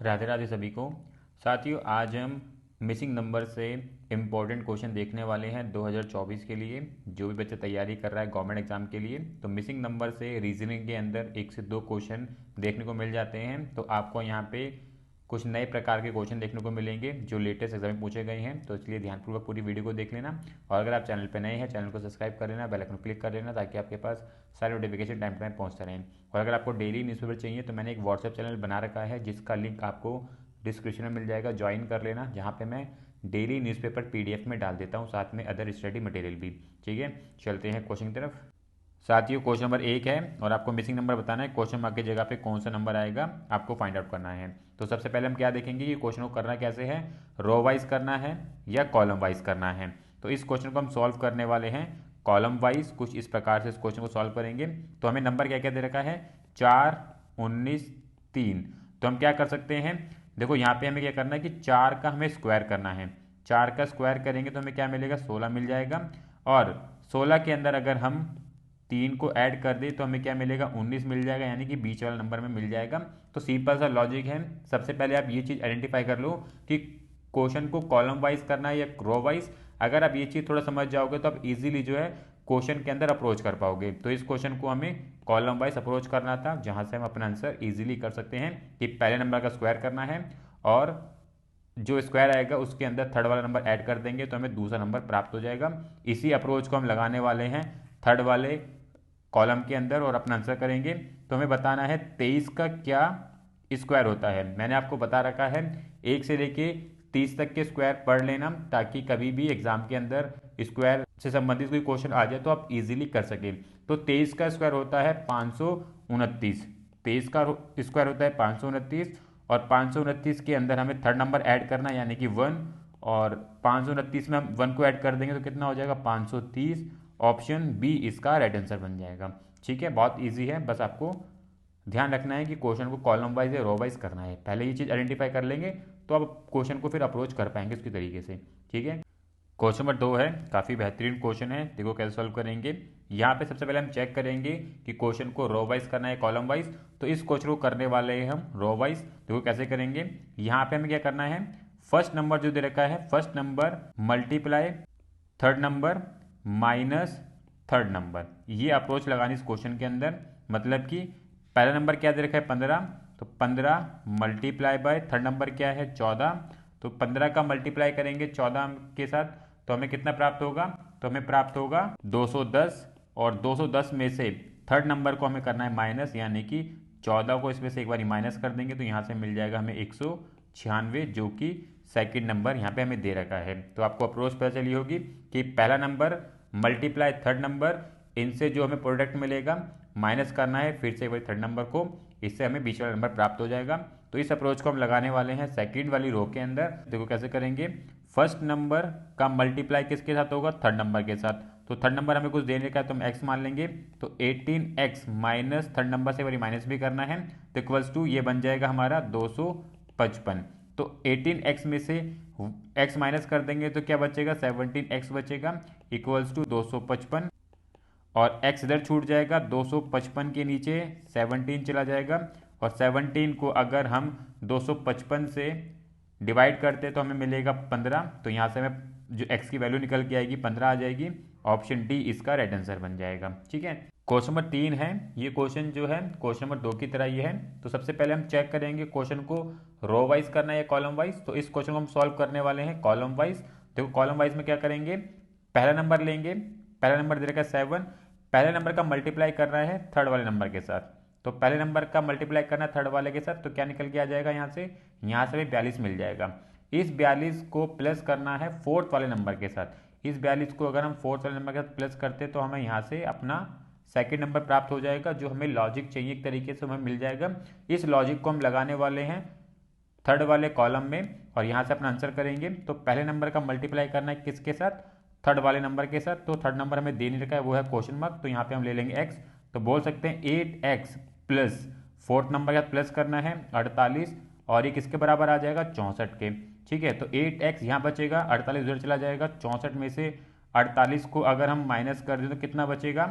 राधे राधे सभी को। साथियों, आज हम मिसिंग नंबर से इम्पोर्टेंट क्वेश्चन देखने वाले हैं 2024 के लिए। जो भी बच्चा तैयारी कर रहा है गवर्नमेंट एग्जाम के लिए, तो मिसिंग नंबर से रीजनिंग के अंदर 1 से 2 क्वेश्चन देखने को मिल जाते हैं। तो आपको यहाँ पे कुछ नए प्रकार के क्वेश्चन देखने को मिलेंगे जो लेटेस्ट एग्जाम में पूछे गए हैं। तो इसलिए ध्यानपूर्वक पूरी वीडियो को देख लेना, और अगर आप चैनल पर नए हैं चैनल को सब्सक्राइब कर लेना, बेल आइकन क्लिक कर लेना, ताकि आपके पास सारे नोटिफिकेशन टाइम टू टाइम पहुँचते रहें। और अगर आपको डेली न्यूज़पेपर चाहिए तो मैंने एक व्हाट्सएप चैनल बना रखा है जिसका लिंक आपको डिस्क्रिप्शन में मिल जाएगा, ज्वाइन कर लेना, जहाँ पे मैं डेली न्यूज़पेपर पीडीएफ में डाल देता हूँ, साथ में अदर स्टडी मटेरियल भी। ठीक है, चलते हैं क्वेश्चन की तरफ। साथियों, क्वेश्चन नंबर 1 है और आपको मिसिंग नंबर बताना है। क्वेश्चन मार्क की जगह पे कौन सा नंबर आएगा आपको फाइंड आउट करना है। तो सबसे पहले हम क्या देखेंगे कि क्वेश्चन को करना कैसे है, रो वाइज करना है या कॉलम वाइज करना है। तो इस क्वेश्चन को हम सॉल्व करने वाले हैं कॉलम वाइज। कुछ इस प्रकार से इस क्वेश्चन को सॉल्व करेंगे। तो हमें नंबर क्या क्या दे रखा है, 4, 19, 3। तो हम क्या कर सकते हैं, देखो यहाँ पे हमें क्या करना है कि 4 का हमें स्क्वायर करना है। 4 का स्क्वायर करेंगे तो हमें क्या मिलेगा, 16 मिल जाएगा। और 16 के अंदर अगर हम 3 को ऐड कर दें तो हमें क्या मिलेगा, 19 मिल जाएगा, यानी कि बीच वाला नंबर में मिल जाएगा। तो सिंपल सा लॉजिक है। सबसे पहले आप ये चीज़ आइडेंटिफाई कर लो कि क्वेश्चन को कॉलम वाइज करना है या रो वाइज। अगर आप ये चीज़ थोड़ा समझ जाओगे तो आप इजीली जो है क्वेश्चन के अंदर अप्रोच कर पाओगे। तो इस क्वेश्चन को हमें कॉलम वाइज अप्रोच करना था, जहां से हम अपना आंसर इजीली कर सकते हैं कि पहले नंबर का स्क्वायर करना है और जो स्क्वायर आएगा उसके अंदर थर्ड वाला नंबर ऐड कर देंगे तो हमें दूसरा नंबर प्राप्त हो जाएगा। इसी अप्रोच को हम लगाने वाले हैं थर्ड वाले कॉलम के अंदर और अपना आंसर करेंगे। तो हमें बताना है 23 का क्या स्क्वायर होता है। मैंने आपको बता रखा है 1 से लेके 30 तक के स्क्वायर पढ़ लेना, ताकि कभी भी एग्जाम के अंदर स्क्वायर से संबंधित कोई क्वेश्चन आ जाए तो आप इजीली कर सकें। तो 23 का स्क्वायर होता है 529। 23 का स्क्वायर होता है 529, और 529 के अंदर हमें थर्ड नंबर ऐड करना है, यानी कि 1। और 529 में हम 1 को ऐड कर देंगे तो कितना हो जाएगा, 530। ऑप्शन बी इसका राइट आंसर बन जाएगा। ठीक है, बहुत ईजी है, बस आपको ध्यान रखना है कि क्वेश्चन को कॉलम वाइज या रो वाइज करना है। पहले ये चीज़ आइडेंटिफाई कर लेंगे तो अब क्वेश्चन को फिर अप्रोच कर पाएंगे उसकी तरीके से। ठीक है, क्वेश्चन नंबर 2 है, काफ़ी बेहतरीन क्वेश्चन है। देखो कैसे सॉल्व करेंगे। यहाँ पे सबसे पहले हम चेक करेंगे कि क्वेश्चन को रो वाइज करना है कॉलम वाइज। तो इस क्वेश्चन को करने वाले हैं हम रो वाइज। देखो कैसे करेंगे। यहाँ पे हमें क्या करना है, फर्स्ट नंबर जो दे रखा है, first number multiply third number minus third number, ये अप्रोच लगानी इस क्वेश्चन के अंदर। मतलब कि पहला नंबर क्या दे रखा है, 15। तो 15 मल्टीप्लाई बाय थर्ड नंबर क्या है, 14। तो 15 का मल्टीप्लाई करेंगे 14 के साथ तो हमें कितना प्राप्त होगा, तो हमें प्राप्त होगा 210। और 210 में से थर्ड नंबर को हमें करना है माइनस, यानी कि 14 को इसमें से एक बार माइनस कर देंगे तो यहाँ से मिल जाएगा हमें 196, जो कि सेकंड नंबर यहाँ पे हमें दे रखा है। तो आपको अप्रोच पता चली होगी कि पहला नंबर मल्टीप्लाई थर्ड नंबर, इनसे जो हमें प्रोडक्ट मिलेगा माइनस करना है फिर से एक बार थर्ड नंबर को, इससे हमें बीच वाला नंबर प्राप्त हो जाएगा। तो इस अप्रोच को हम लगाने वाले हैं सेकंड वाली रो के अंदर। देखो कैसे करेंगे। फर्स्ट नंबर का मल्टीप्लाई किसके साथ होगा, थर्ड नंबर के साथ। तो थर्ड नंबर हमें कुछ देने का है तो हम x मान लेंगे। तो 18x माइनस थर्ड नंबर से बारी माइनस भी करना है तो इक्वल्स टू ये बन जाएगा हमारा 255। तो 18x में से x माइनस कर देंगे तो क्या बचेगा, 17x बचेगा, इक्वल्स टू 255। और x इधर छूट जाएगा, 255 के नीचे 17 चला जाएगा। और 17 को अगर हम 255 से डिवाइड करते तो हमें मिलेगा 15। तो यहाँ से हमें जो x की वैल्यू निकल के आएगी 15 आ जाएगी। ऑप्शन डी इसका राइट आंसर बन जाएगा। ठीक है, क्वेश्चन नंबर 3 है। ये क्वेश्चन जो है क्वेश्चन नंबर 2 की तरह ही है। तो सबसे पहले हम चेक करेंगे क्वेश्चन को रो वाइज करना है या कॉलम वाइज। तो इस क्वेश्चन को हम सॉल्व करने वाले हैं कॉलम वाइज। देखो कॉलम वाइज में क्या करेंगे, पहला नंबर लेंगे, पहला नंबर दे रखा है 7, पहले नंबर का मल्टीप्लाई करना है थर्ड वाले नंबर के साथ। तो पहले नंबर का मल्टीप्लाई करना है थर्ड वाले के साथ तो क्या निकल के आ जाएगा, यहाँ से हमें 42 मिल जाएगा। इस 42 को प्लस करना है फोर्थ वाले नंबर के साथ। इस 42 को अगर हम फोर्थ वाले नंबर के साथ प्लस करते तो हमें यहाँ से अपना सेकंड नंबर प्राप्त हो जाएगा, जो हमें लॉजिक चाहिए एक तरीके से हमें मिल जाएगा। इस लॉजिक को हम लगाने वाले हैं थर्ड वाले कॉलम में और यहाँ से अपना आंसर करेंगे। तो पहले नंबर का मल्टीप्लाई करना है किसके साथ, थर्ड वाले नंबर के साथ। तो थर्ड नंबर हमें दे नहीं रखा है, वो है क्वेश्चन मार्क। तो यहाँ पे हम ले लेंगे x। तो बोल सकते हैं 8x प्लस फोर्थ नंबर के साथ प्लस करना है 48, और ये किसके बराबर आ जाएगा, 64 के। ठीक है, तो 8x यहाँ बचेगा, 48 उधर चला जाएगा। 64 में से 48 को अगर हम माइनस कर दें तो कितना बचेगा,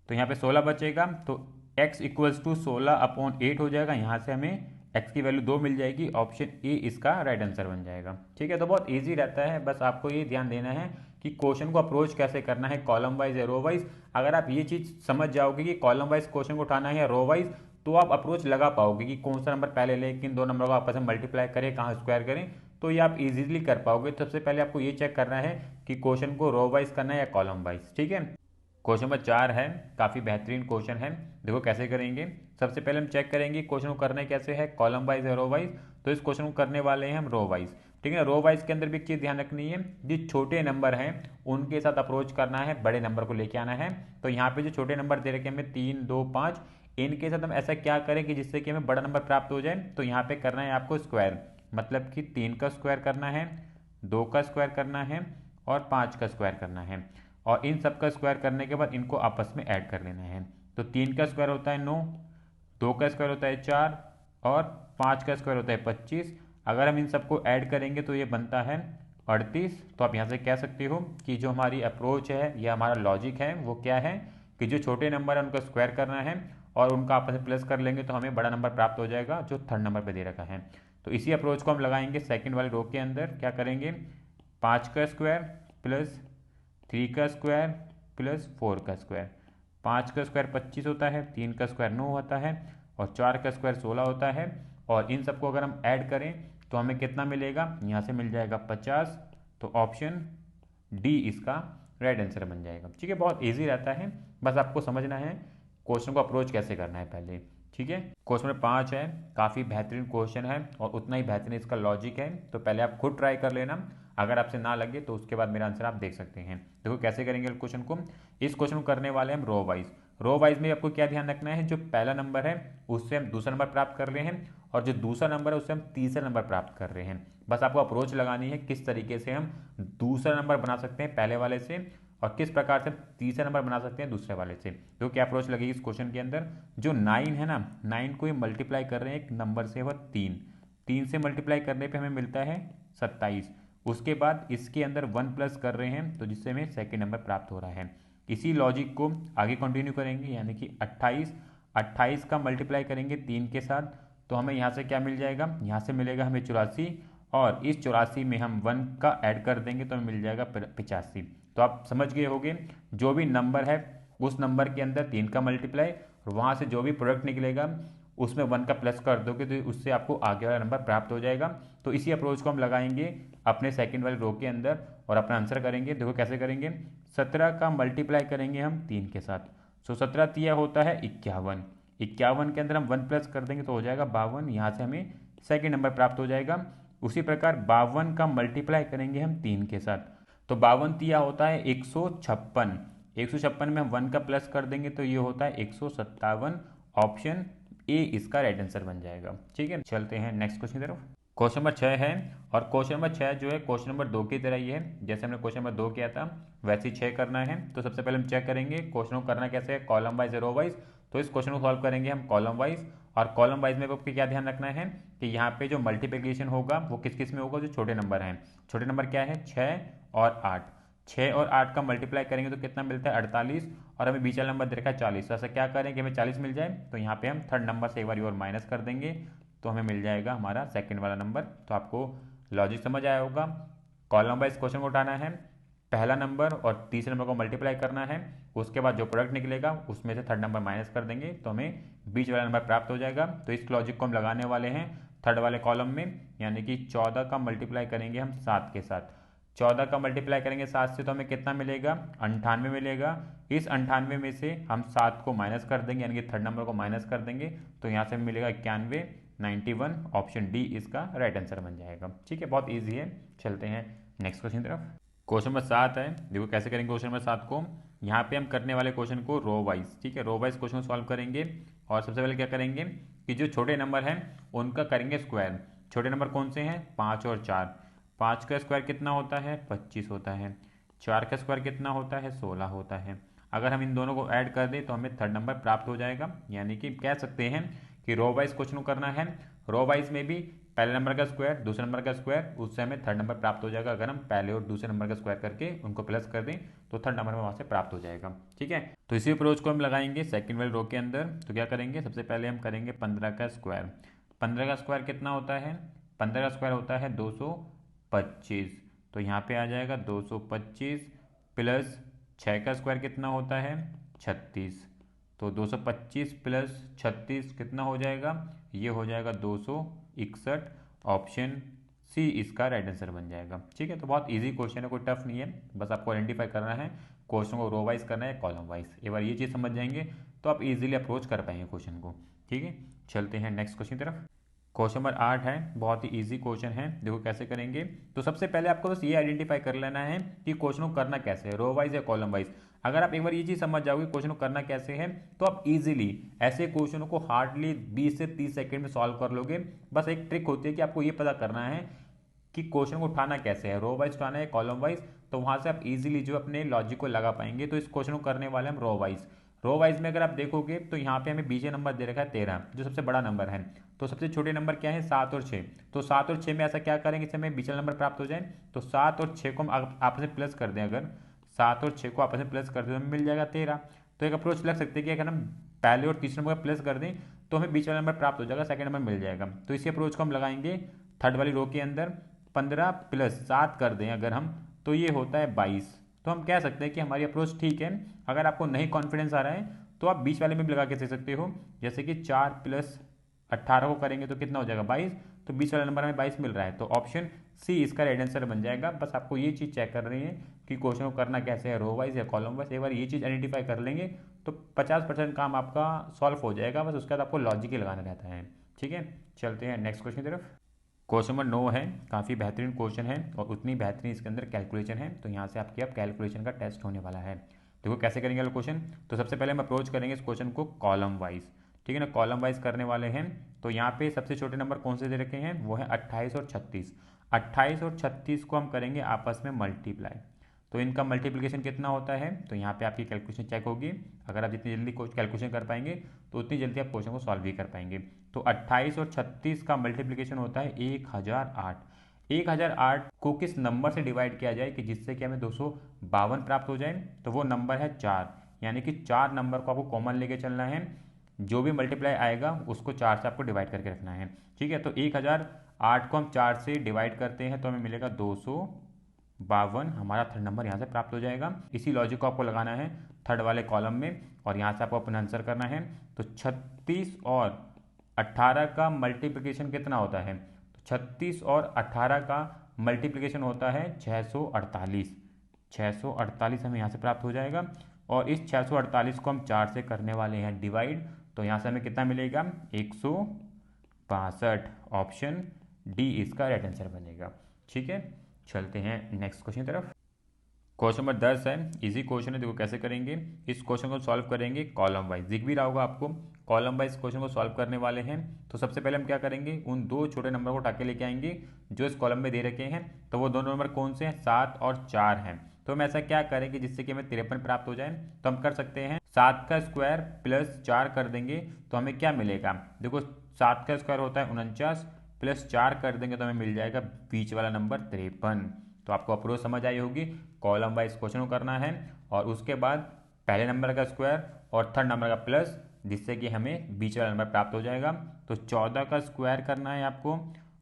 तो यहाँ पे 16 बचेगा। तो x इक्वल्स टू 16/8 हो जाएगा। यहाँ से हमें x की वैल्यू 2 मिल जाएगी, ऑप्शन ए इसका राइट आंसर बन जाएगा। ठीक है, तो बहुत ईजी रहता है, बस आपको ये ध्यान देना है कि क्वेश्चन को अप्रोच कैसे करना है, कॉलम वाइज या रो वाइज। अगर आप ये चीज़ समझ जाओगे कि कॉलम वाइज क्वेश्चन को उठाना है या रो वाइज, तो आप अप्रोच लगा पाओगे कि कौन सा नंबर पहले लें, किन दो नंबर को आपस में मल्टीप्लाई करें, कहाँ स्क्वायर करें, तो ये आप इजीली कर पाओगे। सबसे पहले आपको ये चेक करना है कि क्वेश्चन को रो वाइज करना है या कॉलम वाइज। ठीक है, क्वेश्चन नंबर 4 है, काफ़ी बेहतरीन क्वेश्चन है। देखो कैसे करेंगे। सबसे पहले हम चेक करेंगे क्वेश्चन को करना कैसे है, कॉलम वाइज या रो वाइज। तो इस क्वेश्चन को करने वाले हैं हम रो वाइज। ठीक है, रो वाइज के अंदर भी एक चीज़ ध्यान रखनी है, जो छोटे नंबर हैं उनके साथ अप्रोच करना है, बड़े नंबर को लेके आना है। तो यहाँ पे जो छोटे नंबर दे रखे हैं हमें 3, 2, 5, इनके साथ हम ऐसा क्या करें कि जिससे कि हमें बड़ा नंबर प्राप्त हो जाए। तो यहाँ पे करना है आपको स्क्वायर, मतलब कि 3 का स्क्वायर करना है, 2 का स्क्वायर करना है और 5 का स्क्वायर करना है। और इन सब का स्क्वायर करने के बाद इनको आपस में ऐड कर लेना है। तो 3 का स्क्वायर होता है 9, 2 का स्क्वायर होता है 4 और 5 का स्क्वायर होता है 25। अगर हम इन सबको ऐड करेंगे तो ये बनता है 38। तो आप यहाँ से कह सकते हो कि जो हमारी अप्रोच है या हमारा लॉजिक है वो क्या है कि जो छोटे नंबर है उनका स्क्वायर करना है और उनका आपस में प्लस कर लेंगे तो हमें बड़ा नंबर प्राप्त हो जाएगा जो थर्ड नंबर पर दे रखा है। तो इसी अप्रोच को हम लगाएंगे सेकंड वाले रो के अंदर। क्या करेंगे, 5 का स्क्वायर प्लस 3 का स्क्वायर प्लस 4 का स्क्वायर। 5 का स्क्वायर 25 होता है, 3 का स्क्वायर 9 होता है और 4 का स्क्वायर 16 होता है। और इन सबको अगर हम ऐड करें तो हमें कितना मिलेगा, यहाँ से मिल जाएगा 50। तो ऑप्शन डी इसका राइट आंसर बन जाएगा। ठीक है, बहुत ईजी रहता है, बस आपको समझना है क्वेश्चन को अप्रोच कैसे करना है पहले। ठीक है, क्वेश्चन नंबर 5 है, काफ़ी बेहतरीन क्वेश्चन है और उतना ही बेहतरीन इसका लॉजिक है। तो पहले आप खुद ट्राई कर लेना, अगर आपसे ना लगे तो उसके बाद मेरा आंसर आप देख सकते हैं। देखो कैसे करेंगे क्वेश्चन को। इस क्वेश्चन को करने वाले हम रो वाइज। रो वाइज में आपको क्या ध्यान रखना है, जो पहला नंबर है उससे हम दूसरा नंबर प्राप्त कर रहे हैं और जो दूसरा नंबर है उससे हम तीसरा नंबर प्राप्त कर रहे हैं। बस आपको अप्रोच लगानी है किस तरीके से हम दूसरा नंबर बना सकते हैं पहले वाले से और किस प्रकार से तीसरा नंबर बना सकते हैं दूसरे वाले से। तो क्या अप्रोच लगेगी इस क्वेश्चन के अंदर, जो 9 है ना, 9 को ही मल्टीप्लाई कर रहे हैं एक नंबर से, वह 3 से मल्टीप्लाई करने पे हमें मिलता है 27। उसके बाद इसके अंदर 1 प्लस कर रहे हैं तो जिससे हमें सेकेंड नंबर प्राप्त हो रहा है। इसी लॉजिक को आगे कंटिन्यू करेंगे, यानी कि 28 का मल्टीप्लाई करेंगे 3 के साथ तो हमें यहाँ से क्या मिल जाएगा, यहाँ से मिलेगा हमें 84 और इस 84 में हम 1 का ऐड कर देंगे तो हमें मिल जाएगा 85। तो आप समझ गए होंगे, जो भी नंबर है उस नंबर के अंदर 3 का मल्टीप्लाई और वहाँ से जो भी प्रोडक्ट निकलेगा उसमें 1 का प्लस कर दोगे तो उससे आपको आगे वाला नंबर प्राप्त हो जाएगा। तो इसी अप्रोच को हम लगाएंगे अपने सेकंड वाले रो के अंदर और अपना आंसर करेंगे। देखो कैसे करेंगे, 17 का मल्टीप्लाई करेंगे हम 3 के साथ। सो 17 तिया होता है 51, 51 के अंदर हम 1 प्लस कर देंगे तो हो जाएगा 52, यहाँ से हमें सेकेंड नंबर प्राप्त हो जाएगा। उसी प्रकार 52 का मल्टीप्लाई करेंगे हम 3 के साथ, तो 52 तिया होता है 156, 156 में हम 1 का प्लस कर देंगे तो ये होता है 157। ऑप्शन ए इसका राइट आंसर बन जाएगा। ठीक है, चलते हैं नेक्स्ट क्वेश्चन की तरफ। क्वेश्चन नंबर 6 है और क्वेश्चन नंबर 6 जो है क्वेश्चन नंबर 2 की तरह ही है, जैसे हमने क्वेश्चन नंबर 2 किया था वैसे ही 6 करना है। तो सबसे पहले हम चेक करेंगे क्वेश्चन को करना कैसे है, कॉलम वाइज रो वाइज। तो इस क्वेश्चन को सॉल्व करेंगे हम कॉलम वाइज। और कॉलम वाइज में आपको क्या ध्यान रखना है कि यहाँ पे जो मल्टीप्लिकेशन होगा वो किस किस में होगा, जो छोटे नंबर हैं। छोटे नंबर क्या है, 6 और 8। 6 और 8 का मल्टीप्लाई करेंगे तो कितना मिलता है 48 और हमें बीच वाला नंबर दे रखा है 40। तो ऐसा क्या करें कि हमें 40 मिल जाए, तो यहाँ पे हम थर्ड नंबर से एक बार और माइनस कर देंगे तो हमें मिल जाएगा हमारा सेकंड वाला नंबर। तो आपको लॉजिक समझ आया होगा। कॉलम वाइज क्वेश्चन को उठाना है, पहला नंबर और तीसरे नंबर को मल्टीप्लाई करना है, उसके बाद जो प्रोडक्ट निकलेगा उसमें से थर्ड नंबर माइनस कर देंगे तो हमें बीच वाला नंबर प्राप्त हो जाएगा। तो इस लॉजिक को हम लगाने वाले हैं थर्ड वाले कॉलम में, यानी कि 14 का मल्टीप्लाई करेंगे हम 7 के साथ। 14 का मल्टीप्लाई करेंगे 7 से तो हमें कितना मिलेगा, 98 मिलेगा। इस 98 में से हम 7 को माइनस कर देंगे, यानी कि थर्ड नंबर को माइनस कर देंगे तो यहाँ से मिलेगा 91, 91। ऑप्शन डी इसका राइट आंसर बन जाएगा। ठीक है, बहुत ईजी है। चलते हैं नेक्स्ट क्वेश्चन की तरफ। क्वेश्चन नंबर 7 है, देखो कैसे करेंगे क्वेश्चन नंबर 7 को। यहाँ पे हम करने वाले क्वेश्चन को रो वाइज, ठीक है, रो वाइज क्वेश्चन सॉल्व करेंगे। और सबसे पहले क्या करेंगे कि जो छोटे नंबर हैं उनका करेंगे स्क्वायर। छोटे नंबर कौन से हैं, 5 और 4। 5 का स्क्वायर कितना होता है, 25 होता है। 4 का स्क्वायर कितना होता है, 16 होता है। अगर हम इन दोनों को ऐड कर दें तो हमें थर्ड नंबर प्राप्त हो जाएगा। यानी कि कह सकते हैं कि रो वाइज क्वेश्चन करना है। रो वाइज में भी पहले नंबर का स्क्वायर, दूसरे नंबर का स्क्वायर, उससे हमें थर्ड नंबर प्राप्त हो जाएगा। अगर हम पहले और दूसरे नंबर का स्क्वायर करके उनको प्लस कर दें तो थर्ड नंबर में वहाँ से प्राप्त हो जाएगा। ठीक है, तो इसी अप्रोच को हम लगाएंगे सेकंड वाले रो के अंदर। तो क्या करेंगे, सबसे पहले हम करेंगे 15 का स्क्वायर। 15 का स्क्वायर कितना होता है? 15 का स्क्वायर होता है 225। तो यहाँ पे आ जाएगा 225 प्लस 6 का स्क्वायर कितना होता है? 36। तो 225 प्लस 36 कितना हो जाएगा? ये हो जाएगा 261। ऑप्शन सी इसका राइट आंसर बन जाएगा। ठीक है, तो बहुत इजी क्वेश्चन है, कोई टफ नहीं है, बस आपको आइडेंटिफाई करना है क्वेश्चन को रो वाइज करना है कॉलम वाइज। एक बार ये चीज़ समझ जाएंगे तो आप इजीली अप्रोच कर पाएंगे क्वेश्चन को। ठीक है, चलते हैं नेक्स्ट क्वेश्चन की तरफ। क्वेश्चन नंबर 8 है, बहुत ही इजी क्वेश्चन है। देखो कैसे करेंगे। तो सबसे पहले आपको बस ये आइडेंटिफाई कर लेना है कि क्वेश्चन को करना कैसे है, रो वाइज या कॉलम वाइज। अगर आप एक बार ये चीज़ समझ जाओगे क्वेश्चन को करना कैसे है, तो आप इजीली ऐसे क्वेश्चनों को हार्डली 20 से 30 सेकंड में सॉल्व कर लोगे। बस एक ट्रिक होती है कि आपको ये पता करना है कि क्वेश्चन को उठाना कैसे है, रो वाइज उठाना है कॉलम वाइज। तो वहां से आप इजीली जो अपने लॉजिक को लगा पाएंगे। तो इस क्वेश्चन को करने वाले हम रो वाइज। रो वाइज में अगर आप देखोगे तो यहाँ पे हमें बीजे नंबर दे रखा है 13, जो सबसे बड़ा नंबर है। तो सबसे छोटे नंबर क्या है? 7 और 6। तो 7 और 6 में ऐसा क्या करेंगे इससे हमें बीचा नंबर प्राप्त हो जाए? तो 7 और 6 को हम आपस में प्लस कर दें, अगर 7 और 6 को आपस में प्लस कर दें तो हमें मिल जाएगा 13। तो एक अप्रोच लग सकती है कि अगर हम पहले और तीसरे नंबर का प्लस कर दें तो हमें बीच वाला नंबर प्राप्त हो जाएगा, सेकंड नंबर मिल जाएगा। तो इसी अप्रोच को हम लगाएंगे थर्ड वाली रो के अंदर। 15 प्लस 7 कर दें अगर हम, तो ये होता है 22। तो हम कह सकते हैं कि हमारी अप्रोच ठीक है। अगर आपको नहीं कॉन्फिडेंस आ रहा है तो आप बीच वाले में भी लगा के दे सकते हो। जैसे कि 4 प्लस 18 को करेंगे तो कितना हो जाएगा? 22। तो बीच वाला नंबर हमें 22 मिल रहा है। तो ऑप्शन सी इसका राइट आंसर बन जाएगा। बस आपको ये चीज़ चेक कर रही है कि क्वेश्चन को करना कैसे है, रो वाइज या कॉलम वाइज। एक बार ये चीज़ आइडेंटिफाई कर लेंगे तो 50% काम आपका सॉल्व हो जाएगा। बस उसके बाद आपको लॉजिक ही लगाना रहता है। ठीक है, चलते हैं नेक्स्ट क्वेश्चन की तरफ। क्वेश्चन नंबर 9 है, काफ़ी बेहतरीन क्वेश्चन है और उतनी बेहतरीन इसके अंदर कैलकुलेशन है। तो यहाँ से आपके अब कैलकुलेशन का टेस्ट होने वाला है। देखो कैसे करेंगे वाला क्वेश्चन। तो सबसे पहले हम अप्रोच करेंगे इस क्वेश्चन को कॉलम वाइज। ठीक है ना, कॉलम वाइज करने वाले हैं। तो यहाँ पे सबसे छोटे नंबर कौन से दे रखे हैं? वो है 28 और 36। 28 और 36 को हम करेंगे आपस में मल्टीप्लाई। तो इनका मल्टीप्लिकेशन कितना होता है? तो यहाँ पे आपकी कैलकुलेशन चेक होगी। अगर आप जितनी जल्दी कैलकुलेशन कर पाएंगे तो उतनी जल्दी आप क्वेश्चन को सॉल्व भी कर पाएंगे। तो 28 और 36 का मल्टीप्लिकेशन होता है 1008। 1008 को किस नंबर से डिवाइड किया जाए कि जिससे कि हमें 252 प्राप्त हो जाए? तो वो नंबर है 4। यानी कि 4 नंबर को आपको कॉमन लेके चलना है। जो भी मल्टीप्लाई आएगा उसको 4 से आपको डिवाइड करके रखना है। ठीक है, तो 1008 को हम 4 से डिवाइड करते हैं तो हमें मिलेगा 252। हमारा थर्ड नंबर यहाँ से प्राप्त हो जाएगा। इसी लॉजिक को आपको लगाना है थर्ड वाले कॉलम में और यहाँ से आपको अपना आंसर करना है। तो 36 और 18 का मल्टीप्लिकेशन कितना होता है? तो 36 और 18 का मल्टीप्लिकेशन होता है 648। 648 हमें यहाँ से प्राप्त हो जाएगा और इस 648 को हम 4 से करने वाले हैं डिवाइड। तो यहाँ से हमें कितना मिलेगा? 162। ऑप्शन डी इसका राइट आंसर बनेगा। ठीक है, चलते हैं नेक्स्ट क्वेश्चन की तरफ। क्वेश्चन नंबर 10 है, इजी क्वेश्चन है। देखो कैसे करेंगे। इस क्वेश्चन को सॉल्व करेंगे कॉलम वाइज। दिख भी रहा होगा आपको, कॉलम वाइज क्वेश्चन को सॉल्व करने वाले हैं। तो सबसे पहले हम क्या करेंगे, उन दो छोटे नंबर को उठा के लेके आएंगे जो इस कॉलम में दे रखे हैं। तो वो दोनों नंबर कौन से हैं? 7 और 4 हैं। तो हम ऐसा क्या करेंगे जिससे कि हमें 53 प्राप्त हो जाए? तो हम कर सकते हैं 7 का स्क्वायर प्लस 4 कर देंगे तो हमें क्या मिलेगा? देखो 7 का स्क्वायर होता है 49, प्लस 4 कर देंगे तो हमें मिल जाएगा बीच वाला नंबर 53। तो आपको अप्रोच समझ आई होगी। कॉलम वाइज क्वेश्चन को करना है और उसके बाद पहले नंबर का स्क्वायर और थर्ड नंबर का प्लस, जिससे कि हमें बीच वाला नंबर प्राप्त हो जाएगा। तो 14 का स्क्वायर करना है आपको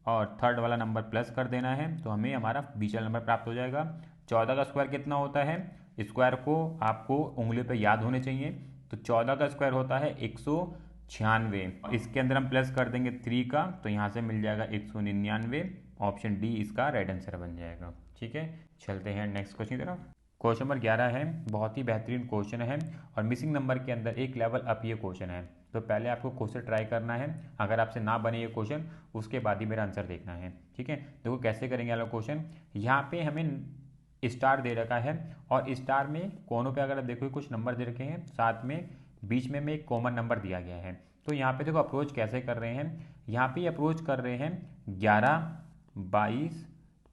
और थर्ड वाला नंबर प्लस कर देना है तो हमें हमारा बीच वाला नंबर प्राप्त हो जाएगा। 14 का स्क्वायर कितना होता है? स्क्वायर को आपको उंगली पर याद होने चाहिए। तो 14 का स्क्वायर होता है 196। इसके अंदर हम प्लस कर देंगे 3 का तो यहाँ से मिल जाएगा 199। ऑप्शन डी इसका राइट आंसर बन जाएगा। ठीक है, चलते हैं नेक्स्ट क्वेश्चन की तरफ। क्वेश्चन नंबर 11 है, बहुत ही बेहतरीन क्वेश्चन है और मिसिंग नंबर के अंदर एक लेवल अप ये क्वेश्चन है। तो पहले आपको क्वेश्चन ट्राई करना है। अगर आपसे ना बने ये क्वेश्चन उसके बाद ही मेरा आंसर देखना है। ठीक है, देखो कैसे करेंगे वाला क्वेश्चन। यहाँ पे हमें स्टार दे रखा है और स्टार में कोनों पे अगर आप देखो कुछ नंबर दे रखे हैं, साथ में बीच में एक कॉमन नंबर दिया गया है। तो यहाँ पे देखो अप्रोच कैसे कर रहे हैं। यहाँ पे अप्रोच कर रहे हैं 11, 22,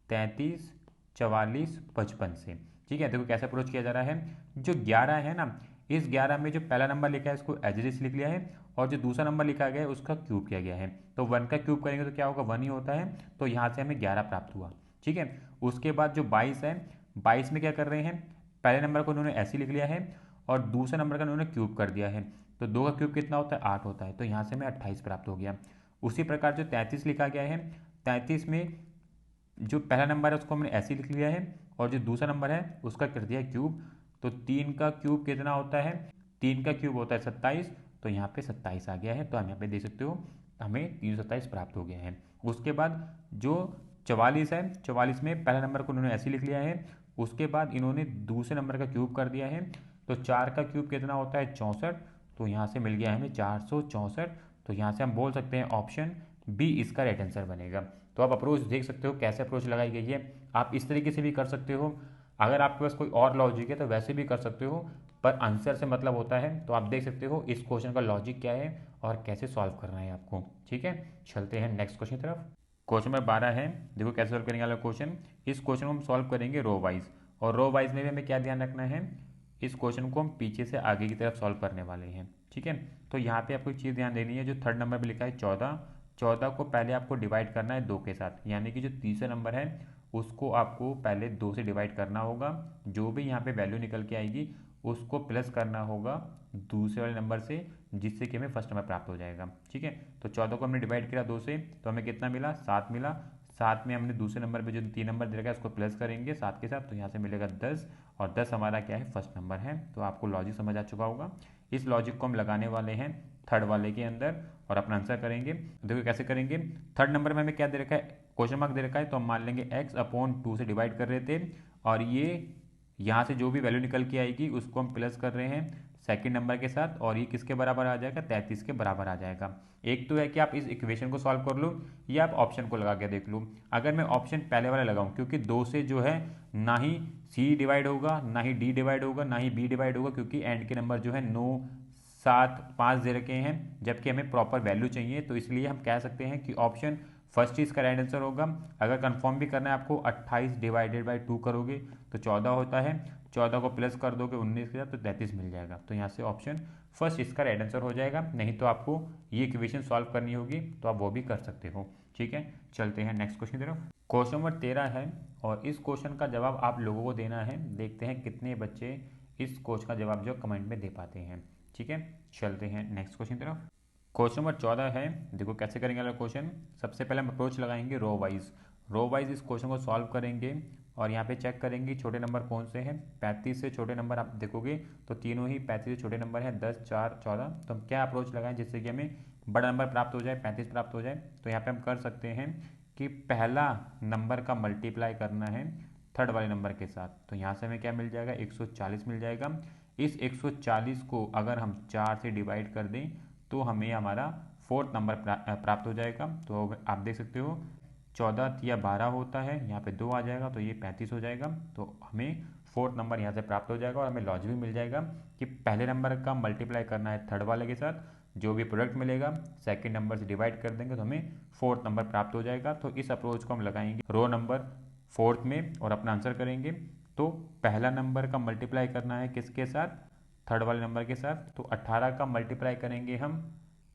33, 44, 55 से। ठीक है, देखो कैसे अप्रोच किया जा रहा है। जो 11 है ना, इस 11 में जो पहला नंबर लिखा है इसको एज इट इज लिख लिया है और जो दूसरा नंबर लिखा गया है उसका क्यूब किया गया है। तो 1 का क्यूब करेंगे तो क्या होगा? 1 ही होता है। तो यहाँ से हमें 11 प्राप्त हुआ। ठीक है, उसके बाद जो 22 है, 22 में क्या कर रहे हैं? पहले नंबर को उन्होंने ऐसे लिख लिया है और दूसरे नंबर का उन्होंने क्यूब कर दिया है। तो 2 का क्यूब कितना होता है? 8 होता है। तो यहाँ से हमें 28 प्राप्त हो गया। उसी प्रकार जो 33 लिखा गया है, 33 में जो पहला नंबर है उसको हमने ऐसे लिख लिया है और जो दूसरा नंबर है उसका कर दिया क्यूब। तो 3 का क्यूब कितना होता है, 3 का क्यूब होता है 27, तो यहाँ पे 27 आ गया है। तो हम यहाँ पे देख सकते हो हमें 327 प्राप्त हो गया है। उसके बाद जो 44 है, 44 में पहला नंबर को उन्होंने ऐसे लिख लिया है, उसके बाद इन्होंने दूसरे नंबर का क्यूब कर दिया है। तो 4 का क्यूब कितना होता है 64, तो यहाँ से मिल गया है हमें 464। तो यहाँ से हम बोल सकते हैं ऑप्शन बी इसका राइट आंसर बनेगा। तो आप अप्रोच देख सकते हो कैसे अप्रोच लगाई गई है। आप इस तरीके से भी कर सकते हो, अगर आपके पास कोई और लॉजिक है तो वैसे भी कर सकते हो, पर आंसर से मतलब होता है। तो आप देख सकते हो इस क्वेश्चन का लॉजिक क्या है और कैसे सॉल्व करना है आपको। ठीक है, चलते हैं नेक्स्ट क्वेश्चन की तरफ। क्वेश्चन नंबर 12 है, देखो कैसे सॉल्व करेंगे वाला क्वेश्चन। इस क्वेश्चन को हम सॉल्व करेंगे रो वाइज, और रो वाइज में भी हमें क्या ध्यान रखना है, इस क्वेश्चन को हम पीछे से आगे की तरफ सॉल्व करने वाले हैं। ठीक है, तो यहाँ पे आपको एक चीज़ ध्यान देनी है, जो थर्ड नंबर पे लिखा है 14, 14 को पहले आपको डिवाइड करना है 2 के साथ, यानी कि जो तीसरा नंबर है उसको आपको पहले 2 से डिवाइड करना होगा। जो भी यहाँ पे वैल्यू निकल के आएगी उसको प्लस करना होगा दूसरे वाले नंबर से, जिससे कि हमें फर्स्ट नंबर प्राप्त हो जाएगा। ठीक है, तो 14 को हमने डिवाइड किया 2 से, तो हमें कितना मिला 7 मिला। 7 में हमने दूसरे नंबर पे जो 3 नंबर दे रखा है उसको प्लस करेंगे 7 के साथ, तो यहाँ से मिलेगा 10, और 10 हमारा क्या है फर्स्ट नंबर है। तो आपको लॉजिक समझ आ चुका होगा। इस लॉजिक को हम लगाने वाले हैं थर्ड वाले के अंदर और अपना आंसर करेंगे। देखो कैसे करेंगे, थर्ड नंबर में हमें क्या दे रखा है, क्वेश्चन मार्क दे रखा है, तो हम मान लेंगे x/2 से डिवाइड कर रहे थे, और ये यहाँ से जो भी वैल्यू निकल के आएगी उसको हम प्लस कर रहे हैं सेकंड नंबर के साथ, और ये किसके बराबर आ जाएगा 33 के बराबर आ जाएगा। एक तो है कि आप इस इक्वेशन को सॉल्व कर लो या आप ऑप्शन को लगा के देख लो। अगर मैं ऑप्शन पहले वाला लगाऊं, क्योंकि 2 से जो है ना ही सी डिवाइड होगा, ना ही डी डिवाइड होगा, ना ही बी डिवाइड होगा, क्योंकि एंड के नंबर जो है 9 7 5 दे रखे हैं, जबकि हमें प्रॉपर वैल्यू चाहिए। तो इसलिए हम कह सकते हैं कि ऑप्शन फर्स्ट इसका राइट आंसर होगा। अगर कंफर्म भी करना है आपको, 28 डिवाइडेड बाई 2 करोगे तो 14 होता है, 14 को प्लस कर दोगे 19 के साथ तो 33 मिल जाएगा। तो यहाँ से ऑप्शन फर्स्ट इसका राइट आंसर हो जाएगा। नहीं तो आपको ये इक्वेशन सॉल्व करनी होगी तो आप वो भी कर सकते हो। ठीक है, चलते हैं नेक्स्ट क्वेश्चन की तरफ। क्वेश्चन नंबर 13 है, और इस क्वेश्चन का जवाब आप लोगों को देना है। देखते हैं कितने बच्चे इस क्वेश्चन का जवाब जो कमेंट में दे पाते हैं। ठीक है, चलते हैं नेक्स्ट क्वेश्चन की तरफ। क्वेश्चन नंबर 14 है, देखो कैसे करेंगे वाला क्वेश्चन। सबसे पहले हम अप्रोच लगाएंगे रो वाइज, रो वाइज इस क्वेश्चन को सॉल्व करेंगे, और यहाँ पे चेक करेंगे छोटे नंबर कौन से हैं। 35 से छोटे नंबर आप देखोगे तो तीनों ही 35 से छोटे नंबर हैं, 10 4 14। तो हम क्या अप्रोच लगाएं जिससे कि हमें बड़ा नंबर प्राप्त हो जाए, 35 प्राप्त हो जाए। तो यहाँ पे हम कर सकते हैं कि पहला नंबर का मल्टीप्लाई करना है थर्ड वाले नंबर के साथ। तो यहाँ से हमें क्या मिल जाएगा 140 मिल जाएगा। इस 140 को अगर हम 4 से डिवाइड कर दें तो हमें हमारा फोर्थ नंबर प्राप्त हो जाएगा। तो आप देख सकते हो 14 या 12 होता है, यहाँ पे 2 आ जाएगा तो ये 35 हो जाएगा। तो हमें फोर्थ नंबर यहाँ से प्राप्त हो जाएगा, और हमें लॉजिक भी मिल जाएगा कि पहले नंबर का मल्टीप्लाई करना है थर्ड वाले के साथ, जो भी प्रोडक्ट मिलेगा सेकंड नंबर से डिवाइड कर देंगे तो हमें फोर्थ नंबर प्राप्त हो जाएगा। तो इस अप्रोच को हम लगाएंगे रो नंबर फोर्थ में और अपना आंसर करेंगे। तो पहला नंबर का मल्टीप्लाई करना है किसके साथ, थर्ड वाले नंबर के साथ। तो 18 का मल्टीप्लाई करेंगे हम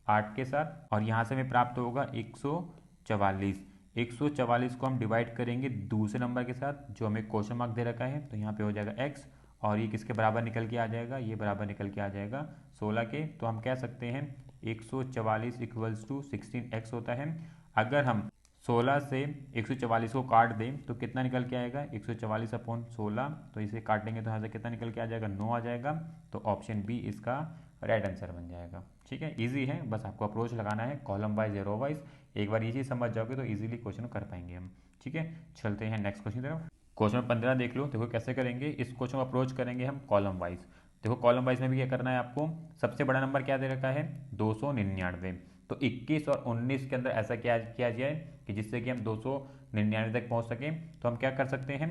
8 के साथ, और यहाँ से हमें प्राप्त होगा 144। 144 को हम डिवाइड करेंगे दूसरे नंबर के साथ जो हमें क्वेश्चन मार्क दे रखा है, तो यहाँ पे हो जाएगा x, और ये किसके बराबर निकल के आ जाएगा, ये बराबर निकल के आ जाएगा 16 के। तो हम कह सकते हैं 144 इक्वल्स टू 16x होता है। अगर हम 16 से 144 को काट दें तो कितना निकल के आएगा 144/16। तो इसे काटेंगे तो यहाँ से कितना निकल के आ जाएगा 9 आ जाएगा। तो ऑप्शन बी इसका राइट आंसर बन जाएगा। ठीक है, इजी है, बस आपको अप्रोच लगाना है कॉलम वाइज या रो वाइज। एक बार ये चीज़ समझ जाओगे तो इजीली क्वेश्चन कर पाएंगे हम। ठीक है, चलते हैं नेक्स्ट क्वेश्चन की तरफ। क्वेश्चन 15 देख लो, देखो कैसे करेंगे। इस क्वेश्चन को अप्रोच करेंगे हम कॉलम वाइज। देखो कॉलम वाइज में भी क्या करना है आपको, सबसे बड़ा नंबर क्या दे रखा है 299। तो 21 और 19 के अंदर ऐसा क्या किया जाए कि जिससे कि हम 299 तक पहुंच सकें। तो हम क्या कर सकते हैं,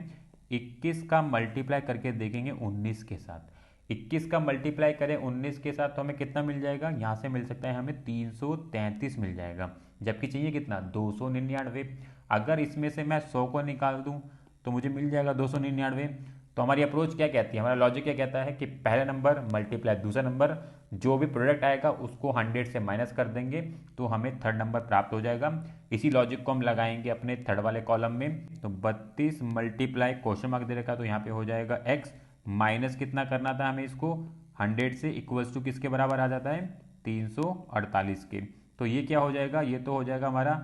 21 का मल्टीप्लाई करके देखेंगे 19 के साथ। 21 का मल्टीप्लाई करें 19 के साथ तो हमें कितना मिल जाएगा, यहाँ से मिल सकता है हमें 333 मिल जाएगा, जबकि चाहिए कितना 299। अगर इसमें से मैं 100 को निकाल दूं तो मुझे मिल जाएगा 299। तो हमारी अप्रोच क्या कहती है, हमारा लॉजिक क्या कहता है कि पहला नंबर मल्टीप्लाई दूसरा नंबर, जो भी प्रोडक्ट आएगा उसको 100 से माइनस कर देंगे तो हमें थर्ड नंबर प्राप्त हो जाएगा। इसी लॉजिक को हम लगाएंगे अपने थर्ड वाले कॉलम में। तो 32 मल्टीप्लाई क्वेश्चन मार्क दे रखा, तो यहाँ पे हो जाएगा x, माइनस कितना करना था हमें इसको 100 से, इक्वल्स टू किसके बराबर आ जाता है 348 के। तो ये क्या हो जाएगा, ये तो हो जाएगा हमारा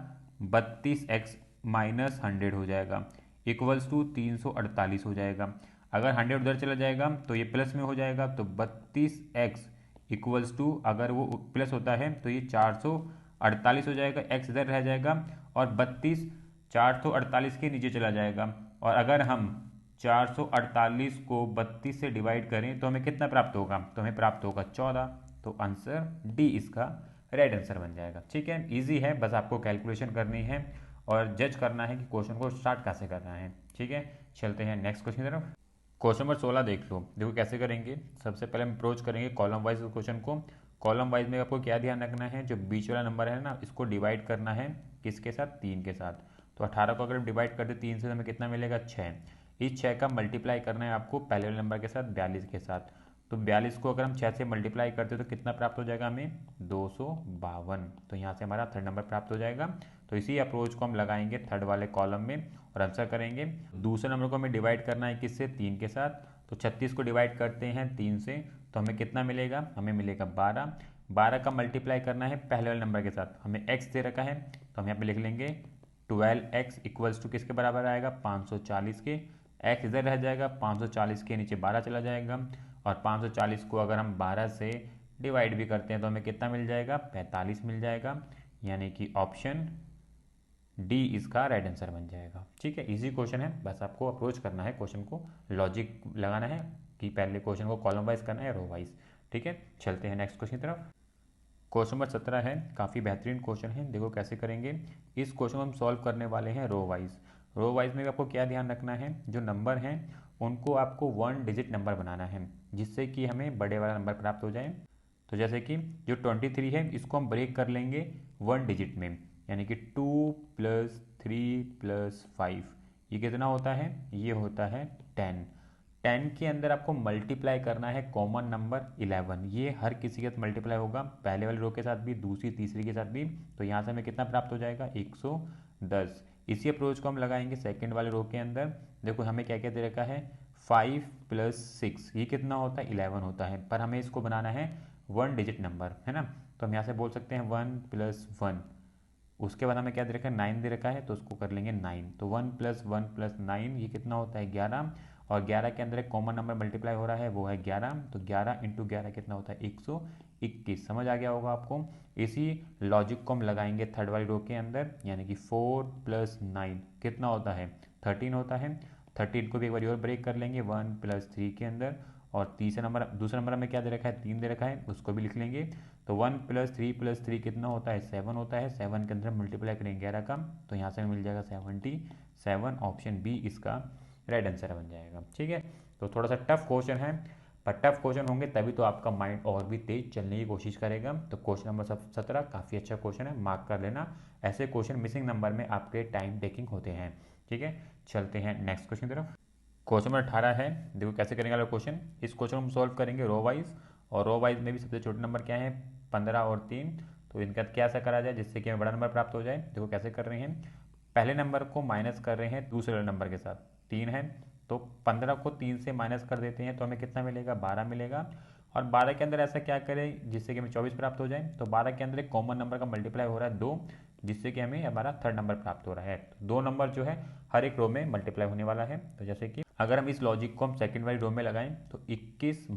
32x माइनस 100 हो जाएगा इक्वल्स टू 348 हो जाएगा। अगर 100 उधर चला जाएगा तो ये प्लस में हो जाएगा, तो 32x इक्वल्स टू, अगर वो प्लस होता है तो ये 448 हो जाएगा, x इधर रह जाएगा और 32 448 के नीचे चला जाएगा। और अगर हम 448 को 32 से डिवाइड करें तो हमें कितना प्राप्त होगा, तो हमें प्राप्त होगा 14। तो आंसर डी इसका राइट आंसर बन जाएगा। ठीक है, इजी है, बस आपको कैलकुलेशन करनी है और जज करना है कि क्वेश्चन को स्टार्ट कैसे करना है। ठीक है, चलते हैं नेक्स्ट क्वेश्चन की तरफ। क्वेश्चन नंबर 16 देख लो। देखो कैसे करेंगे, सबसे पहले हम अप्रोच करेंगे कॉलम वाइज क्वेश्चन को। कॉलम वाइज में आपको क्या ध्यान रखना है, जो बीच वाला नंबर है ना, इसको डिवाइड करना है किसके साथ, 3 के साथ। तो 18 को अगर हम डिवाइड करते 3 से, हमें कितना मिलेगा, 6। इस 6 का मल्टीप्लाई करना है आपको पहले वाले नंबर के साथ 42 के साथ। तो 42 को अगर हम 6 से मल्टीप्लाई करते तो कितना प्राप्त हो जाएगा हमें, 252। तो यहाँ से हमारा थर्ड नंबर प्राप्त हो जाएगा। तो इसी अप्रोच को हम लगाएंगे थर्ड वाले कॉलम में और आंसर करेंगे। दूसरे नंबर को हमें डिवाइड करना है किससे, 3 के साथ। तो 36 को डिवाइड करते हैं 3 से, तो हमें कितना मिलेगा, हमें मिलेगा 12। 12 का मल्टीप्लाई करना है पहले वाले नंबर के साथ, हमें x दे रखा है तो हम यहाँ पे लिख लेंगे 12x इक्वल्स टू किसके बराबर आएगा, 540 के। x इधर रह जाएगा, 540 के नीचे 12 चला जाएगा और 540 को अगर हम 12 से डिवाइड भी करते हैं तो हमें कितना मिल जाएगा, 45 मिल जाएगा। यानी कि ऑप्शन डी इसका राइट आंसर बन जाएगा। ठीक है, इजी क्वेश्चन है, बस आपको अप्रोच करना है क्वेश्चन को, लॉजिक लगाना है कि पहले क्वेश्चन को कॉलम वाइज करना है रो वाइज। ठीक है, चलते हैं नेक्स्ट क्वेश्चन की तरफ। क्वेश्चन नंबर 17 है, काफ़ी बेहतरीन क्वेश्चन है। देखो कैसे करेंगे, इस क्वेश्चन को हम सॉल्व करने वाले हैं रो वाइज। रो वाइज में आपको क्या ध्यान रखना है, जो नंबर हैं उनको आपको 1 डिजिट नंबर बनाना है जिससे कि हमें बड़े वाला नंबर प्राप्त हो जाए। तो जैसे कि जो 23 है इसको हम ब्रेक कर लेंगे 1 डिजिट में, यानी कि 2 + 3 + 5, ये कितना होता है, ये होता है 10। 10 के अंदर आपको मल्टीप्लाई करना है कॉमन नंबर 11, ये हर किसी के साथ मल्टीप्लाई होगा, पहले वाले रो के साथ भी, दूसरी तीसरी के साथ भी। तो यहाँ से हमें कितना प्राप्त हो जाएगा, 110। इसी अप्रोच को हम लगाएंगे सेकंड वाले रो के अंदर। देखो हमें क्या क्या दे रखा है, 5 + 6, ये कितना होता है, 11 होता है, पर हमें इसको बनाना है 1 डिजिट नंबर, है ना। तो हम यहाँ से बोल सकते हैं 1 + 1। उसके बाद हमें क्या दे रखा है, 9 दे रखा है, तो उसको कर लेंगे 9। तो 1 + 1 + 9, ये कितना होता है, 11। और 11 के अंदर एक कॉमन नंबर मल्टीप्लाई हो रहा है, वो है 11। तो 11 × 11 कितना होता है, 121। समझ आ गया होगा आपको। इसी लॉजिक को हम लगाएंगे थर्ड वाली रो के अंदर, यानी कि 4 + 9 कितना होता है, 13 होता है। 13 को भी एक बार और ब्रेक कर लेंगे 1 + 3 के अंदर। और दूसरा नंबर में क्या दे रखा है, 3 दे रखा है, उसको भी लिख लेंगे। तो 1 + 3 + 3 कितना होता है, 7 होता है। 7 के अंदर मल्टीप्लाई करेंगे 11 का, तो यहाँ से मिल जाएगा 77। ऑप्शन बी इसका राइट आंसर बन जाएगा। ठीक है, तो थोड़ा सा टफ क्वेश्चन है, पर टफ क्वेश्चन होंगे तभी तो आपका माइंड और भी तेज चलने की कोशिश करेगा। तो क्वेश्चन नंबर 17 काफ़ी अच्छा क्वेश्चन है, मार्क कर लेना। ऐसे क्वेश्चन मिसिंग नंबर में आपके टाइम टेकिंग होते हैं। ठीक है, चलते हैं नेक्स्ट क्वेश्चन की तरफ। क्वेश्चन नंबर 18 है, देखो कैसे करेंगे वाला क्वेश्चन। इस क्वेश्चन को हम सॉल्व करेंगे रो वाइज, और रो वाइज में भी सबसे छोटे नंबर क्या है, 15 और 3। तो इनका क्या ऐसा करा जाए जिससे कि हमें बड़ा नंबर प्राप्त हो जाए। देखो कैसे कर रहे हैं, पहले नंबर को माइनस कर रहे हैं दूसरे नंबर के साथ, 3 है, तो 15 को 3 से माइनस कर देते हैं तो हमें कितना मिलेगा, 12 मिलेगा। और 12 के अंदर ऐसा क्या करें जिससे कि हमें 24 प्राप्त हो जाए। तो 12 के अंदर एक कॉमन नंबर का मल्टीप्लाई हो रहा है 2, जिससे कि हमें हमारा थर्ड नंबर प्राप्त हो रहा है। तो 2 नंबर जो है हर एक रो में मल्टीप्लाई होने वाला है। तो जैसे कि अगर हम इस लॉजिक को हम सेकंड वाली रो में लगाएं तो 21 -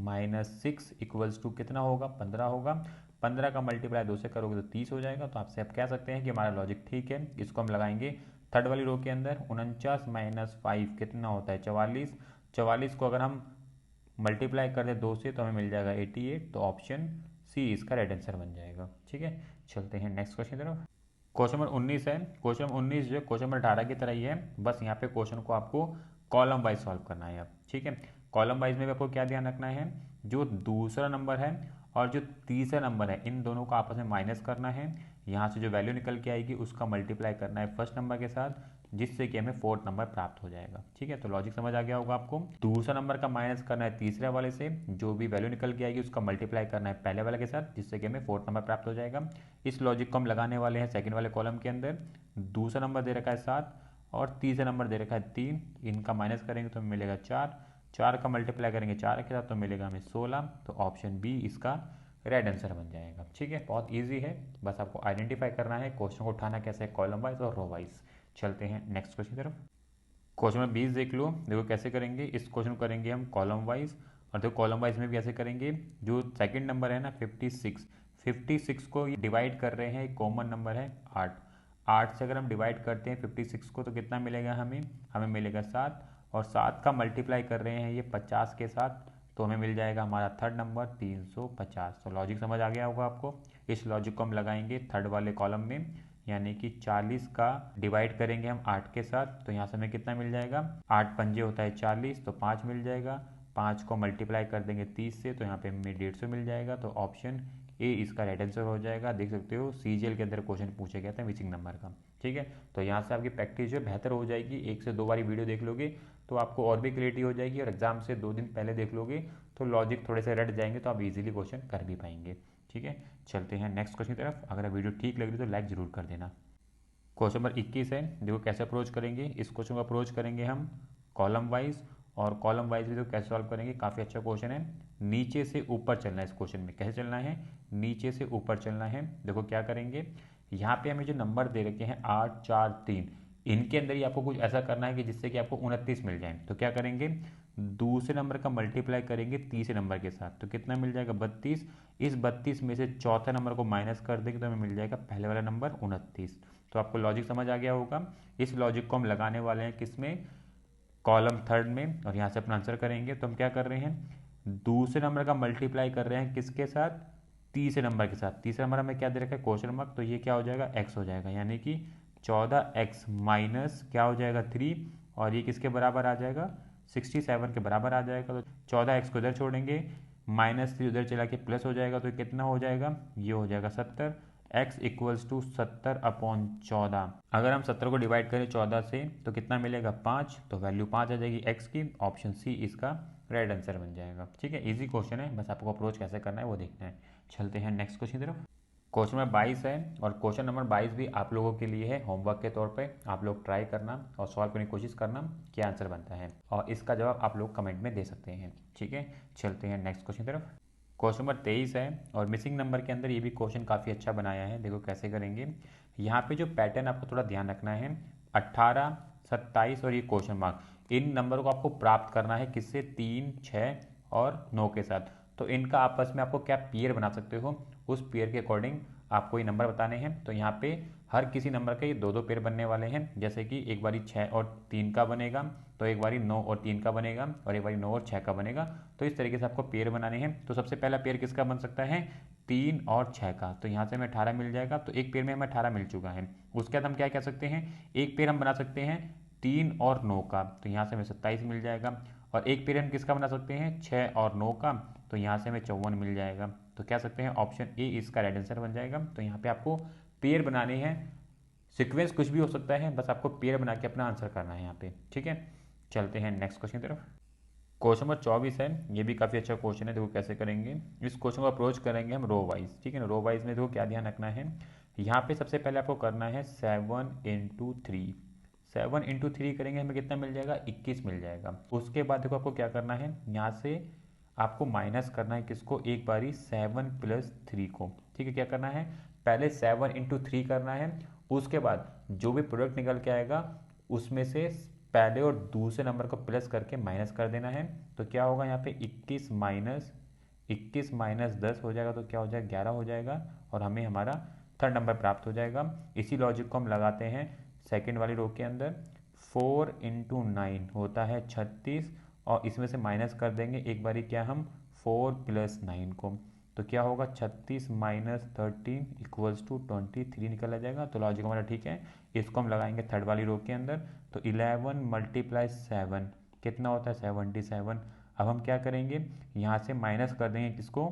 6 इक्वल्स टू कितना होगा, 15 होगा। 15 का मल्टीप्लाई 2 से करोगे तो 30 हो जाएगा। तो आपसे आप कह सकते हैं कि हमारा लॉजिक ठीक है। इसको हम लगाएंगे थर्ड वाली रो के अंदर। 49 - 5 कितना होता है, 44। 44 को अगर हम मल्टीप्लाई कर दे 2 से तो हमें मिल जाएगा 88। तो ऑप्शन सी इसका राइट आंसर बन जाएगा। ठीक है, चलते हैं नेक्स्ट क्वेश्चन की तरफ। क्वेश्चन नंबर 19 है। क्वेश्चन नंबर 19 जो क्वेश्चन नंबर 18 की तरह ही है, बस यहाँ पे क्वेश्चन को आपको कॉलम वाइज सॉल्व करना है अब। ठीक है, कॉलम वाइज में भी आपको क्या ध्यान रखना है, जो दूसरा नंबर है और जो तीसरा नंबर है इन दोनों को आपस में माइनस करना है। यहाँ से जो वैल्यू निकल के आएगी उसका मल्टीप्लाई करना है फर्स्ट नंबर के साथ, जिससे कि हमें फोर्थ नंबर प्राप्त हो जाएगा। ठीक है, तो लॉजिक समझ आ गया होगा आपको। दूसरा नंबर का माइनस करना है तीसरे वाले से, जो भी वैल्यू निकल के आएगी उसका मल्टीप्लाई करना है पहले वाले के साथ, जिससे कि हमें फोर्थ नंबर प्राप्त हो जाएगा। इस लॉजिक को हम लगाने वाले हैं सेकंड वाले कॉलम के अंदर। दूसरा नंबर दे रखा है 7 और तीसरा नंबर दे रखा है 3, इनका माइनस करेंगे तो मिलेगा 4। 4 का मल्टीप्लाई करेंगे 4 के साथ तो मिलेगा हमें 16। तो ऑप्शन बी इसका रेड आंसर बन जाएगा। ठीक है, बहुत ईजी है, बस आपको आइडेंटिफाई करना है क्वेश्चन को उठाना कैसे है, कॉलम वाइज और रो वाइज। चलते हैं नेक्स्ट क्वेश्चन की तरफ। क्वेश्चन नंबर 20 देख लो, देखो कैसे करेंगे। इस क्वेश्चन को करेंगे हम कॉलम वाइज, और देखो कॉलम वाइज में भी ऐसे करेंगे। जो सेकंड नंबर है ना 56 को डिवाइड कर रहे हैं, एक कॉमन नंबर है 8। 8 से अगर हम डिवाइड करते हैं 56 को तो कितना मिलेगा हमें, हमें मिलेगा 7। और 7 का मल्टीप्लाई कर रहे हैं ये 50 के साथ, तो हमें मिल जाएगा हमारा थर्ड नंबर 350। तो लॉजिक समझ आ गया होगा आपको। इस लॉजिक को हम लगाएंगे थर्ड वाले कॉलम में, यानी कि 40 का डिवाइड करेंगे हम 8 के साथ, तो यहाँ से हमें कितना मिल जाएगा, 8 पंजे होता है 40, तो 5 मिल जाएगा। 5 को मल्टीप्लाई कर देंगे 30 से, तो यहाँ पे हमें 150 मिल जाएगा। तो ऑप्शन ए इसका राइट आंसर हो जाएगा। देख सकते हो सीजीएल के अंदर क्वेश्चन पूछा गया था मिसिंग नंबर का। ठीक है, तो यहाँ से आपकी प्रैक्टिस जो बेहतर हो जाएगी। 1 से 2 बारी वीडियो देख लोगे तो आपको और भी क्लियरिटी हो जाएगी, और एग्जाम से 2 दिन पहले देख लोगे तो लॉजिक थोड़े से रट जाएंगे, तो आप इजीली क्वेश्चन कर भी पाएंगे। ठीक है, चलते हैं नेक्स्ट क्वेश्चन की तरफ। अगर वीडियो ठीक लग रही तो लाइक जरूर कर देना। क्वेश्चन नंबर 21 है, देखो कैसे अप्रोच करेंगे। इस क्वेश्चन को अप्रोच करेंगे हम कॉलम वाइज, और कॉलम वाइज भी तो कैसे सॉल्व करेंगे, काफ़ी अच्छा क्वेश्चन है। नीचे से ऊपर चलना है इस क्वेश्चन में। कैसे चलना है, नीचे से ऊपर चलना है। देखो क्या करेंगे, यहाँ पे हमें जो नंबर दे रखे हैं 8 4 3, इनके अंदर ही आपको कुछ ऐसा करना है कि जिससे कि आपको 29 मिल जाए। तो क्या करेंगे, दूसरे नंबर का मल्टीप्लाई करेंगे तीसरे नंबर के साथ, तो कितना मिल जाएगा 32। इस 32 में से चौथे नंबर को माइनस कर देंगे तो हमें मिल जाएगा पहले वाला नंबर 29। तो आपको लॉजिक समझ आ गया होगा। इस लॉजिक को हम लगाने वाले हैं किसमें, कॉलम थर्ड में, और यहाँ से अपना आंसर करेंगे। तो हम क्या कर रहे हैं, दूसरे नंबर का मल्टीप्लाई कर रहे हैं किसके साथ, तीसरे नंबर के साथ। तीसरा नंबर हमें क्या दे रखा है, क्वेश्चन मार्क, तो ये क्या हो जाएगा, एक्स हो जाएगा, यानी कि 14x माइनस क्या हो जाएगा 3, और ये किसके बराबर आ जाएगा, 67 के बराबर आ जाएगा। तो 14x को इधर छोड़ेंगे, -3 उधर चला के प्लस हो जाएगा, तो कितना हो जाएगा, ये हो जाएगा 70। x equals to 70/14। अगर हम 70 को डिवाइड करें 14 से तो कितना मिलेगा 5, तो वैल्यू 5 आ जाएगी x की। ऑप्शन सी इसका राइट आंसर बन जाएगा। ठीक है, इजी क्वेश्चन है, बस आपको अप्रोच कैसे करना है वो देखना है। चलते हैं नेक्स्ट क्वेश्चन की तरफ। क्वेश्चन नंबर 22 है, और क्वेश्चन नंबर 22 भी आप लोगों के लिए है होमवर्क के तौर पे। आप लोग ट्राई करना और सॉल्व करने की कोशिश करना क्या आंसर बनता है, और इसका जवाब आप लोग कमेंट में दे सकते हैं। ठीक है, चलते हैं नेक्स्ट क्वेश्चन की तरफ। क्वेश्चन नंबर 23 है, और मिसिंग नंबर के अंदर ये भी क्वेश्चन काफ़ी अच्छा बनाया है। देखो कैसे करेंगे, यहाँ पे जो पैटर्न आपको थोड़ा ध्यान रखना है, 18 27 और ये क्वेश्चन मार्क, इन नंबर को आपको प्राप्त करना है किससे, 3 6 और 9 के साथ। तो इनका आपस में आपको क्या पेयर बना सकते हो, उस पेयर के अकॉर्डिंग आपको ये नंबर बताने हैं। तो यहाँ पे हर किसी नंबर के ये 2 पेयर बनने वाले हैं। जैसे कि एक बारी 6 और 3 का बनेगा, तो एक बारी 9 और 3 का बनेगा, और एक बारी 9 और 6 का बनेगा। तो इस तरीके से आपको पेयर बनाने हैं। तो सबसे पहला पेयर किसका बन सकता है, 3 और 6 का। तो यहाँ से हमें 18 मिल जाएगा, तो एक पेयर में हमें 18 मिल चुका है। उसके बाद हम क्या कह सकते हैं, एक पेयर हम बना सकते हैं 3 और 9 का, तो यहाँ से हमें 27 मिल जाएगा। और एक पेयर हम किसका बना सकते हैं, 6 और 9 का, तो यहाँ से हमें 54 मिल जाएगा। तो कह सकते हैं ऑप्शन ए इसका राइट आंसर बन जाएगा। तो यहाँ पे आपको पेयर बनाने हैं, सीक्वेंस कुछ भी हो सकता है, बस आपको पेयर बना के अपना आंसर करना है यहाँ पे। ठीक है, चलते हैं नेक्स्ट क्वेश्चन की तरफ। क्वेश्चन नंबर 24 है, ये भी काफ़ी अच्छा क्वेश्चन है। देखो कैसे करेंगे, इस क्वेश्चन को अप्रोच करेंगे हम रो वाइज। ठीक है ना, रो वाइज में देखो क्या ध्यान रखना है, यहाँ पे सबसे पहले आपको करना है 7 इंटू 3। 7 इंटू 3 करेंगे, हमें कितना मिल जाएगा, 21 मिल जाएगा। उसके बाद देखो आपको क्या करना है, यहाँ से आपको माइनस करना है किसको, एक बारी 7 प्लस 3 को। ठीक है, क्या करना है, पहले 7 इंटू 3 करना है, उसके बाद जो भी प्रोडक्ट निकल के आएगा उसमें से पहले और दूसरे नंबर को प्लस करके माइनस कर देना है। तो क्या होगा यहाँ पे 21 माइनस 10 हो जाएगा, तो क्या हो जाएगा 11 हो जाएगा, और हमें हमारा थर्ड नंबर प्राप्त हो जाएगा। इसी लॉजिक को हम लगाते हैं सेकंड वाली रो के अंदर। 4 इंटू 9 होता है 36, और इसमें से माइनस कर देंगे एक बारी क्या हम, 4 प्लस 9 को। तो क्या होगा 36 माइनस 13 इक्वल्स टू 23 निकल आ जाएगा। तो लॉजिक हमारा ठीक है। इसको हम लगाएंगे थर्ड वाली रो के अंदर। तो 11 मल्टीप्लाई 7 कितना होता है 77। अब हम क्या करेंगे, यहाँ से माइनस कर देंगे किसको,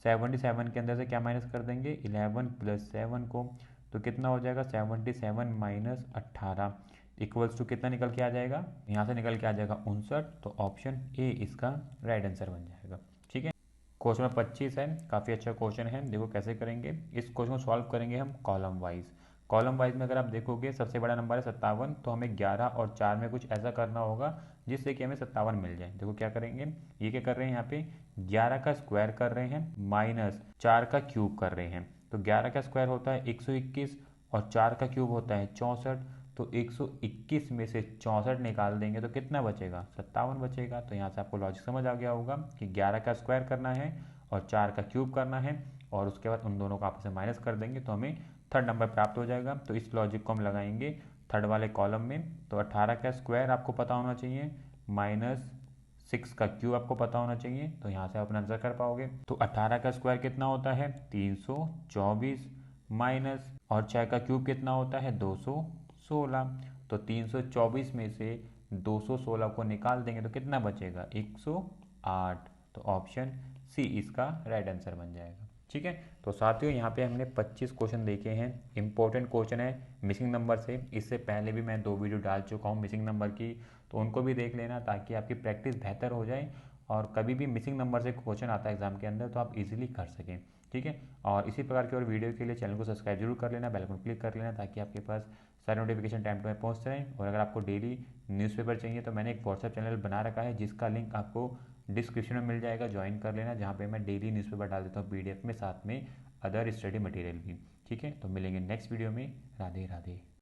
77 के अंदर से क्या माइनस कर देंगे, 11 प्लस 7 को। तो कितना हो जाएगा 77 माइनस 18 इक्वल्स टू कितना निकल के आ जाएगा, यहाँ से निकल के आ जाएगा 59। तो ऑप्शन ए इसका राइट आंसर बन जाएगा। ठीक है, क्वेश्चन नंबर 25 है, काफ़ी अच्छा क्वेश्चन है। देखो कैसे करेंगे, इस क्वेश्चन को सॉल्व करेंगे हम कॉलम वाइज। कॉलम वाइज में अगर आप देखोगे सबसे बड़ा नंबर है 57, तो हमें 11 और 4 में कुछ ऐसा करना होगा जिससे कि हमें 57 मिल जाए। देखो क्या करेंगे, ये क्या कर रहे हैं, यहाँ पे 11 का स्क्वायर कर रहे हैं माइनस 4 का क्यूब कर रहे हैं। तो 11 का स्क्वायर होता है 121 और 4 का क्यूब होता है 64। तो 121 में से 64 निकाल देंगे तो कितना बचेगा, 57 बचेगा। तो यहाँ से आपको लॉजिक समझ आ गया होगा कि 11 का स्क्वायर करना है और 4 का क्यूब करना है, और उसके बाद उन दोनों को आपस में माइनस कर देंगे तो हमें थर्ड नंबर प्राप्त हो जाएगा। तो इस लॉजिक को हम लगाएंगे थर्ड वाले कॉलम में। तो 18 का स्क्वायर आपको पता होना चाहिए माइनस 6 का क्यूब आपको पता होना चाहिए, तो यहाँ से आप अपना आंसर कर पाओगे। तो 18 का स्क्वायर कितना होता है 324 माइनस, और 6 का क्यूब कितना होता है 216। तो 324 में से 216 को निकाल देंगे तो कितना बचेगा 108। तो ऑप्शन सी इसका राइट आंसर बन जाएगा। ठीक है, तो साथियों यहाँ पे हमने 25 क्वेश्चन देखे हैं। इंपॉर्टेंट क्वेश्चन है मिसिंग नंबर से। इससे पहले भी मैं 2 वीडियो डाल चुका हूँ मिसिंग नंबर की, तो उनको भी देख लेना ताकि आपकी प्रैक्टिस बेहतर हो जाए और कभी भी मिसिंग नंबर से क्वेश्चन आता है एग्जाम के अंदर तो आप इजीली कर सकें। ठीक है, और इसी प्रकार की और वीडियो के लिए चैनल को सब्सक्राइब जरूर कर लेना, बेल आइकन क्लिक कर लेना ताकि आपके पास सारे नोटिफिकेशन टाइम टू टाइम पहुँचते रहें। और अगर आपको डेली न्यूज़पेपर चाहिए तो मैंने एक व्हाट्सएप चैनल बना रखा है जिसका लिंक आपको डिस्क्रिप्शन में मिल जाएगा, ज्वाइन कर लेना, जहाँ पे मैं डेली न्यूज़पेपर डाल देता हूँ पीडीएफ में, साथ में अदर स्टडी मटेरियल भी। ठीक है, तो मिलेंगे नेक्स्ट वीडियो में। राधे राधे।